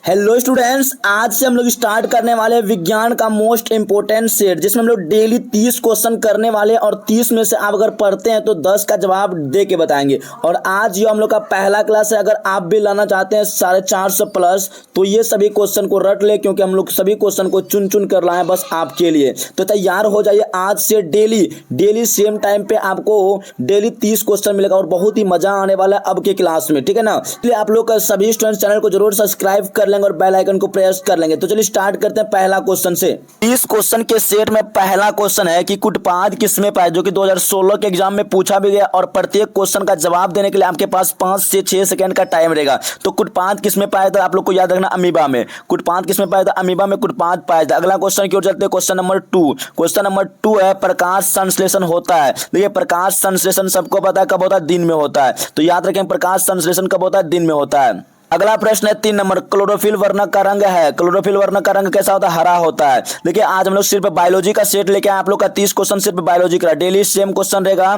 Hello students, आज से हम लोग स्टार्ट करने वाले हैं विज्ञान का मोस्ट इंपोर्टेंट सेट, जिसमें हम लोग डेली 30 क्वेश्चन करने वाले हैं और 30 में से आप अगर पढ़ते हैं तो 10 का जवाब दे के बताएंगे। और आज ये हम लोग का पहला क्लास है। अगर आप भी लाना चाहते हैं 450 प्लस तो ये सभी क्वेश्चन को रट ले, क्योंकि हम लोग सभी क्वेश्चन को चुन चुन कर लाए बस आपके लिए। तो तैयार हो जाइए, आज से डेली सेम टाइम पे आपको डेली 30 क्वेश्चन मिलेगा और बहुत ही मजा आने वाला है अब के क्लास में, ठीक है ना। इसलिए आप लोग का सभी स्टूडेंट्स चैनल को जरूर सब्सक्राइब कर लेंगे और बेल आइकन को प्रेस कर लेंगे। तो चलिए स्टार्ट करते हैं पहला क्वेश्चन से। इस क्वेश्चन के सेट में पहला क्वेश्चन है कि कुटपाद किसमें पाए, जो कि 2016 के एग्जाम में पूछा भी गया और प्रत्येक क्वेश्चन का जवाब देने के लिए आपके पास 5 से 6 सेकंड का टाइम रहेगा। तो कुटपाद किसमें पाया था, आप लोग को याद रखना अमीबा में। कुटपाद किसमें पाया था, अमीबा में कुटपाद पाया था। अगला क्वेश्चन की ओर चलते हैं, क्वेश्चन नंबर 2। क्वेश्चन नंबर 2 है प्रकाश संश्लेषण होता है। देखिए प्रकाश संश्लेषण सबको पता है कब होता है, दिन में होता है। तो याद रखें प्रकाश संश्लेषण कब होता है, दिन में होता है। अगला प्रश्न है 3 नंबर, क्लोरोफिल वर्णक का रंग है। क्लोरोफिल वर्णक का रंग कैसा होता है, हरा होता है। देखिए आज हम लोग सिर्फ बायोलॉजी का सेट लेके आए, आप लोग का 30 क्वेश्चन सिर्फ बायोलॉजी का, डेली सेम क्वेश्चन रहेगा।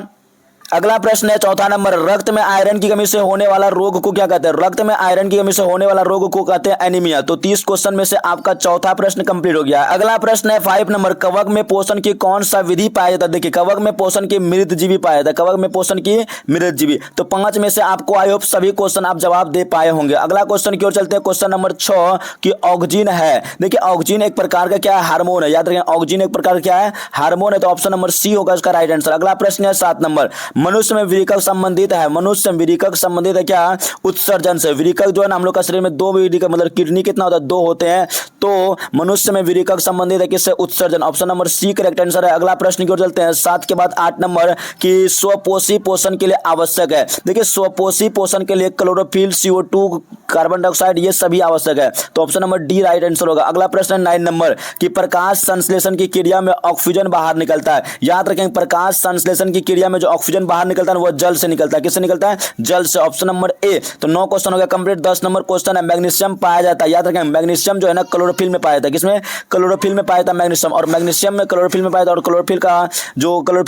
अगला प्रश्न है 4था नंबर, रक्त में आयरन की कमी से होने वाला रोग को क्या कहते हैं। रक्त में आयरन की कमी से होने वाला रोग को कहते हैं एनीमिया। तो 30 क्वेश्चन में से आपका चौथा प्रश्न कंप्लीट हो गया। अगला प्रश्न है 5 नंबर, कवक में पोषण की कौन सा विधि पाया जाता है। देखिए कवक में पोषण की मृतजीवी पाया जाता है, कवक में पोषण की मृतजीवी। तो 5 में से आपको आई होप सभी क्वेश्चन आप जवाब दे पाए होंगे। अगला क्वेश्चन की ओर चलते हैं, क्वेश्चन नंबर 6 की ऑक्सीजन है। देखिए ऑक्सीजन एक प्रकार का क्या है, हार्मोन है। याद रखें ऑक्सीजन एक प्रकार क्या है, हार्मोन है। तो ऑप्शन नंबर सी होगा इसका राइट आंसर। अगला प्रश्न है 7 नंबर, मनुष्य में विरिकक संबंधित है। मनुष्य विरिकक संबंधित है क्या, उत्सर्जन से। विरिकक जो है ना हम लोग का शरीर में 2 विरिकक मतलब किडनी कितना होता है, 2 होते हैं। तो मनुष्य में विरिकक संबंधित है किससे, उत्सर्जन। Option number C correct answer है। अगला प्रश्न की ओर चलते हैं 7 के बाद 8 नंबर की स्वपोषी पोषण के लिए आवश्यक है। देखिए स्वपोषी पोषण के लिए क्लोरोफिल, CO2, कार्बन डाइऑक्साइड ये सभी आवश्यक है। तो option number D right answer होगा। अगला प्रश्न है 9 नंबर की प्रकाश संश्लेषण की क्रिया में ऑक्सीजन बाहर निकलता है। याद रखें प्रकाश संश्लेषण की क्रिया में जो ऑक्सीजन बाहर निकलता है वो जल से निकलता है। किससे निकलता है, जल से। Option number A. तो 9 क्वेश्चन हो गया कंप्लीट। 10 नंबर क्वेश्चन है, मैग्नीशियम पाया जाता है। याद रखें मैग्नीशियम जो है ना क्लोरोफिल में पाया जाता है। किसमें, क्लोरोफिल में पाया जाता है मैग्नीशियम। और मैग्नीशियम में क्लोरोफिल में पाया जाता है। और क्लोरोफिल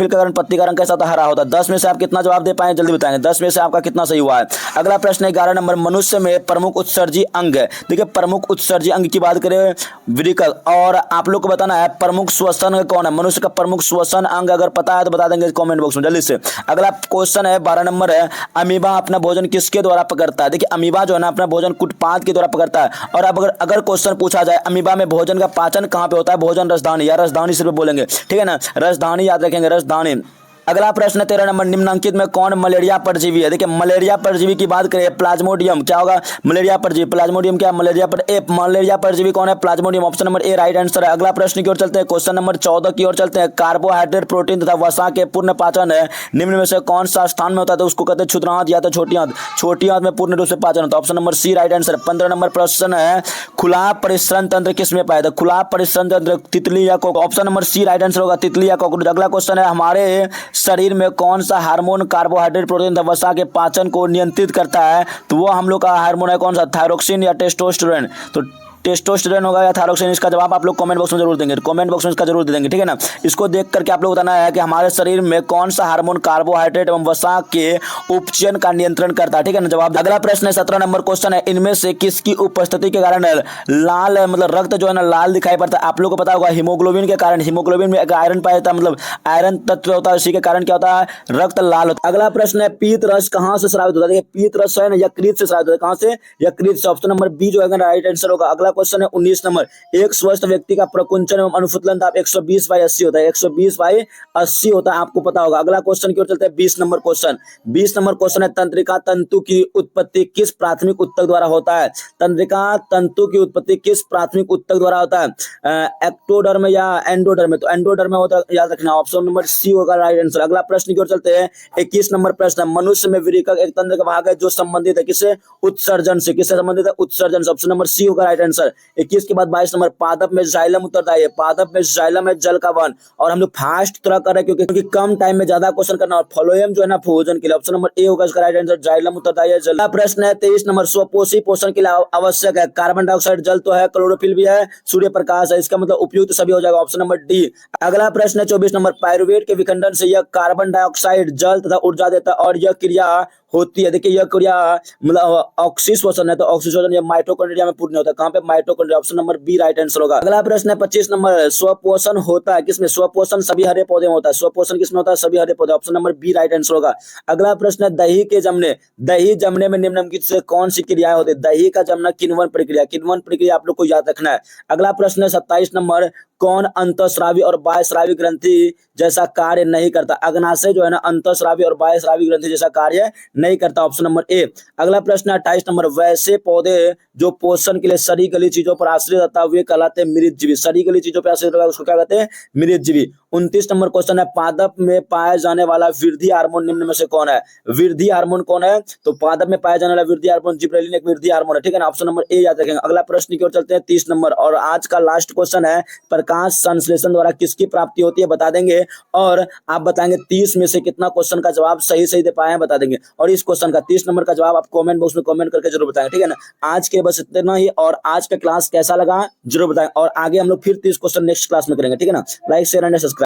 का कारण पत्ती का रंग कैसा होता है, हरा होता है। 10 में से आप कितना जवाब दे पाए जल्दी बताएंगे। 10 में से आपका कितना सही हुआ है। अगला प्रश्न है 11 नंबर, मनुष्य में प्रमुख उत्सर्जी अंग है। देखिए प्रमुख उत्सर्जी अंग की बात करें विरिकक, और आप लोग को बताना है प्रमुख श्वसन अंग कौन है। मनुष्य का प्रमुख श्वसन अंग अगर पता है तो बता देंगे कमेंट बॉक्स में जल्दी से। अगला क्वेश्चन है 12 नंबर है, अमीबा अपना भोजन किसके द्वारा पकड़ता है। देखिए अमीबा जो है ना अपना भोजन कुटपाद के द्वारा पकड़ता है। और अब अगर क्वेश्चन पूछा जाए अमीबा में भोजन का पाचन कहां पे होता है, भोजन रसधानी या रसधानी सिर्फ बोलेंगे, ठीक है ना, रसधानी याद रखेंगे, रसधानी। अगला प्रश्न 13 नंबर, निम्नलिखित में कौन मलेरिया परजीवी है। देखिए मलेरिया परजीवी की बात करें प्लाज्मोडियम, क्या होगा, मलेरिया परजीवी। प्लाज्मोडियम क्या, मलेरिया परजीवी कौन है, Plasmodium. Option number A right answer है। अगला प्रश्न की ओर चलते हैं, क्वेश्चन नंबर 14 की ओर चलते हैं, कार्बोहाइड्रेट, प्रोटीन तथा वसा के पूर्ण पाचन है निम्न में से कौन सा स्थान में होता है। तो उसको कहते हैं क्षुद्र आंत या तो छोटी आंत। छोटी आंत में पूर्ण रूप से पाचन होता है। Option number C right answer. 15 नंबर प्रश्न है, खुला परिसरण तंत्र किसमें पाया जाता है। खुला परिसरण तंत्र तितली या cockroach. Option number C right answer होगा, तितली या कॉकरोच। अगला क्वेश्चन है, हमारे शरीर में कौन सा हार्मोन कार्बोहाइड्रेट, प्रोटीन तथा वसा के पाचन को नियंत्रित करता है। तो वो हम लोग का हार्मोन है कौन सा, थायरोक्सिन या टेस्टोस्टेरोन। तो टेस्टोस्टेरोन होगा या थायरोक्सिन, इसका जवाब आप लोग कमेंट बॉक्स में जरूर देंगे, कमेंट बॉक्स में इसका जरूर दे देंगे, ठीक है ना। इसको देख करके आप लोग बताना है कि हमारे शरीर में कौन सा हार्मोन कार्बोहाइड्रेट एवं वसा के उपचयन का नियंत्रण करता है, ठीक है ना जवाब। अगला प्रश्न है 17 नंबर क्वेश्चन है, इनमें से किसकी उपस्थिति के कारण लाल मतलब रक्त जो है ना लाल दिखाई पड़ता है। आप लोग को पता होगा हीमोग्लोबिन के कारण, हीमोग्लोबिन में एक आयरन पाया जाता है, मतलब आयरन तत्व होता है, इसी के कारण क्या होता है, रक्त लाल होता है। अगला प्रश्न है, पीत रस कहां से स्रावित होता है। देखिए पीत रस है ना यकृत से स्रावित होता है। कहां से, यकृत से। ऑप्शन नंबर बी जो है राइट आंसर होगा। अगला क्वेश्चन है 19 नंबर, एक स्वस्थ व्यक्ति का प्रकुंचन एवं अनुफुतलन दाब 120/80 होता है। 120/80 होता है, आपको पता होगा। अगला क्वेश्चन की ओर चलते हैं 20 नंबर क्वेश्चन। 20 नंबर क्वेश्चन है, तंत्रिका तंतु की उत्पत्ति किस प्राथमिक ऊतक द्वारा होता है। तंत्रिका तंतु की उत्पत्ति किस प्राथमिक ऊतक द्वारा होता है, एक्टोडर्म या एंडोडर्म। तो एंडोडर्म होता है, याद रखना। ऑप्शन नंबर सी होगा राइट आंसर। अगला प्रश्न की ओर चलते हैं 21 नंबर प्रश्न, मनुष्य में विरिकक एक तंत्र का भाग है जो संबंधित है किससे, उत्सर्जन से। किससे संबंधित है, उत्सर्जन से। ऑप्शन नंबर सी होगा राइट आंसर। 21 के बाद 22 नंबर, पादप में जाइलम उत्तरदायी है। पादप में जाइलम है जल का वहन। और हम लोग फास्ट थोड़ा कर रहे हैं क्योंकि कम टाइम में ज्यादा क्वेश्चन करना। और फ्लोएम जो है ना भोजन के लिए। ऑप्शन नंबर ए होगा इसका राइट आंसर, जाइलम उत्तरदायी है जल। अगला प्रश्न है 23 नंबर, स्वपोषी पोषण के लिए आवश्यक है कार्बन डाइऑक्साइड, जल तो है, क्लोरोफिल भी है, सूर्य प्रकाश है। इसका मतलब उपयुक्त सभी हो जाएगा, ऑप्शन नंबर डी। अगला प्रश्न है 24 नंबर, पायरुवेट के विखंडन से यह कार्बन डाइऑक्साइड, जल तथा ऊर्जा देता है और यह क्रिया होती है। देखिए यह क्रिया मतलब ऑक्सीश्वसन है, तो ऑक्सीश्वसन ये माइटोकॉन्ड्रिया में पूर्ण होता है। कहाँ पे? Mitochondria. Option number B right answer होगा। अगला प्रश्न है 25 नंबर, स्वपोषण होता है किसमें? स्वपोषण सभी हरे पौधे में होता है। स्वपोषण किसमें होता है? सभी हरे पौधे। Option number B right answer होगा। अगला प्रश्न है दही जमने में निम्नलिखित से कौन सी क्रियाएं होती है? दही का जमना किण्वन प्रक्रिया, किण्वन प्रक्रिया आप लोग को याद रखना है। अगला प्रश्न है 27 नंबर, कौन अंतःस्रावी और बाह्यस्रावी ग्रंथि जैसा कार्य नहीं करता? अग्नाशय जो है ना अंतःस्रावी और बाह्यस्रावी ग्रंथि जैसा कार्य नहीं करता। Option number A. अगला प्रश्न है 28 नंबर, वैसे पौधे जो पोषण के लिए सड़ी गली चीजों पर आश्रित रहता है वे कहलाते हैं मृतजीवी। सड़ी गली चीजों पर आश्रित रहता है उसको क्या कहते हैं? मृतजीवी। 29 नंबर क्वेश्चन है, पादप में पाया जाने वाला वृद्धि हार्मोन निम्न में से कौन है? वृद्धि हार्मोन कौन है? तो पादप में पाया जाने वाला वृद्धि हार्मोन जिबरेलिन एक वृद्धि हार्मोन है, ठीक है ना। ऑप्शन नंबर ए याद रखेंगे। अगला प्रश्न की ओर चलते हैं 30 नंबर, और आज का लास्ट क्वेश्चन है, प्रकाश संश्लेषण द्वारा किसकी प्राप्ति होती है बता देंगे, और आप बताएंगे 30 में से कितना क्वेश्चन का जवाब सही दे पाए हैं बता देंगे। और इस क्वेश्चन का 30 नंबर का जवाब आप कमेंट बॉक्स में कमेंट करके जरूर बताएंगे, ठीक है ना। आज के बस इतना ही, और आज का क्लास कैसा लगा जरूर बताएं, और आगे हम लोग फिर 30 क्वेश्चन नेक्स्ट क्लास में करेंगे, ठीक है ना। Like share and subscribe.